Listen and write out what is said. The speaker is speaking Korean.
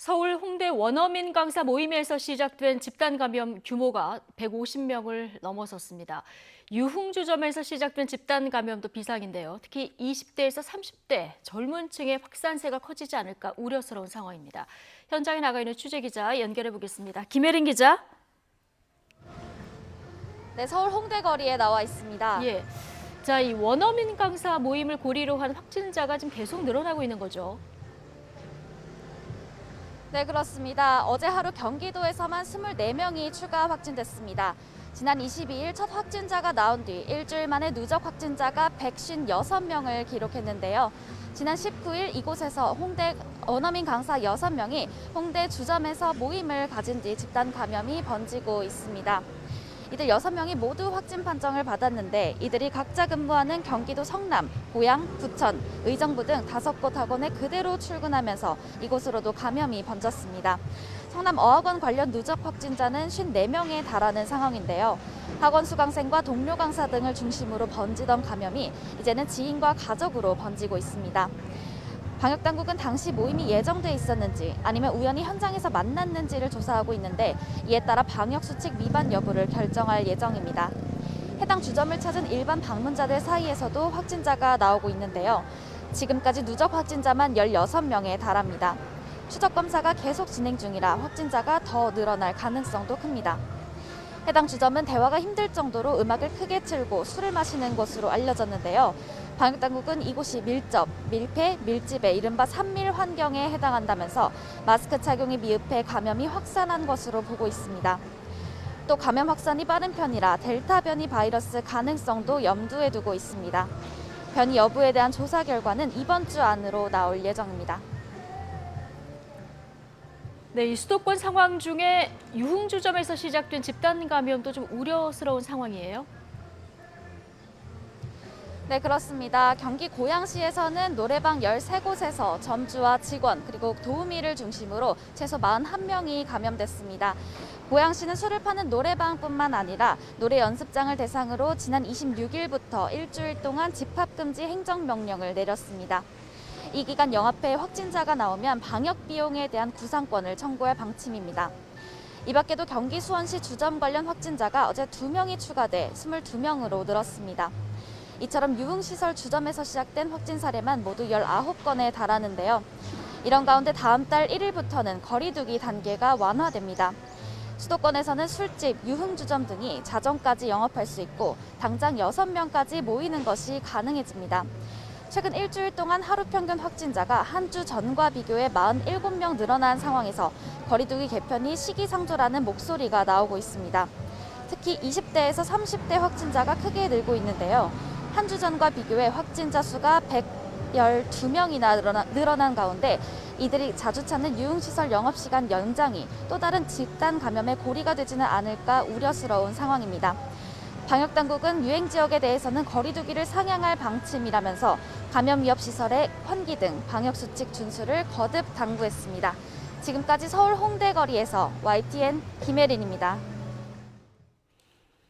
서울 홍대 원어민 강사 모임에서 시작된 집단 감염 규모가 150명을 넘어섰습니다. 유흥주점에서 시작된 집단 감염도 비상인데요. 특히 20대에서 30대 젊은 층의 확산세가 커지지 않을까 우려스러운 상황입니다. 현장에 나가 있는 취재기자 연결해 보겠습니다. 김혜린 기자. 네, 서울 홍대 거리에 나와 있습니다. 예. 자, 이 원어민 강사 모임을 고리로 한 확진자가 지금 계속 늘어나고 있는 거죠. 네, 그렇습니다. 어제 하루 경기도에서만 24명이 추가 확진됐습니다. 지난 22일 첫 확진자가 나온 뒤 일주일 만에 누적 확진자가 156명을 기록했는데요. 지난 19일 이곳에서 홍대 원어민 강사 6명이 홍대 주점에서 모임을 가진 뒤 집단 감염이 번지고 있습니다. 이들 6명이 모두 확진 판정을 받았는데 이들이 각자 근무하는 경기도 성남, 고양, 부천, 의정부 등 5곳 학원에 그대로 출근하면서 이곳으로도 감염이 번졌습니다. 성남 어학원 관련 누적 확진자는 54명에 달하는 상황인데요. 학원 수강생과 동료 강사 등을 중심으로 번지던 감염이 이제는 지인과 가족으로 번지고 있습니다. 방역당국은 당시 모임이 예정돼 있었는지 아니면 우연히 현장에서 만났는지를 조사하고 있는데 이에 따라 방역수칙 위반 여부를 결정할 예정입니다. 해당 주점을 찾은 일반 방문자들 사이에서도 확진자가 나오고 있는데요. 지금까지 누적 확진자만 16명에 달합니다. 추적검사가 계속 진행 중이라 확진자가 더 늘어날 가능성도 큽니다. 해당 주점은 대화가 힘들 정도로 음악을 크게 틀고 술을 마시는 곳으로 알려졌는데요. 방역당국은 이곳이 밀접, 밀폐, 밀집의 이른바 3밀 환경에 해당한다면서 마스크 착용이 미흡해 감염이 확산한 것으로 보고 있습니다. 또 감염 확산이 빠른 편이라 델타 변이 바이러스 가능성도 염두에 두고 있습니다. 변이 여부에 대한 조사 결과는 이번 주 안으로 나올 예정입니다. 네, 이 수도권 상황 중에 유흥주점에서 시작된 집단 감염도 좀 우려스러운 상황이에요. 네, 그렇습니다. 경기 고양시에서는 노래방 13곳에서 점주와 직원 그리고 도우미를 중심으로 최소 41명이 감염됐습니다. 고양시는 술을 파는 노래방뿐만 아니라 노래 연습장을 대상으로 지난 26일부터 일주일 동안 집합금지 행정명령을 내렸습니다. 이 기간 영업회에 확진자가 나오면 방역 비용에 대한 구상권을 청구할 방침입니다. 이 밖에도 경기 수원시 주점 관련 확진자가 어제 2명이 추가돼 22명으로 늘었습니다. 이처럼 유흥시설 주점에서 시작된 확진 사례만 모두 19건에 달하는데요. 이런 가운데 다음 달 1일부터는 거리두기 단계가 완화됩니다. 수도권에서는 술집, 유흥주점 등이 자정까지 영업할 수 있고 당장 6명까지 모이는 것이 가능해집니다. 최근 일주일 동안 하루 평균 확진자가 한 주 전과 비교해 47명 늘어난 상황에서 거리두기 개편이 시기상조라는 목소리가 나오고 있습니다. 특히 20대에서 30대 확진자가 크게 늘고 있는데요. 한 주 전과 비교해 확진자 수가 112명이나 늘어난 가운데 이들이 자주 찾는 유흥시설 영업시간 연장이 또 다른 집단 감염의 고리가 되지는 않을까 우려스러운 상황입니다. 방역당국은 유행 지역에 대해서는 거리두기를 상향할 방침이라면서 감염 위험 시설의 환기 등 방역수칙 준수를 거듭 당부했습니다. 지금까지 서울 홍대 거리에서 YTN 김혜린입니다.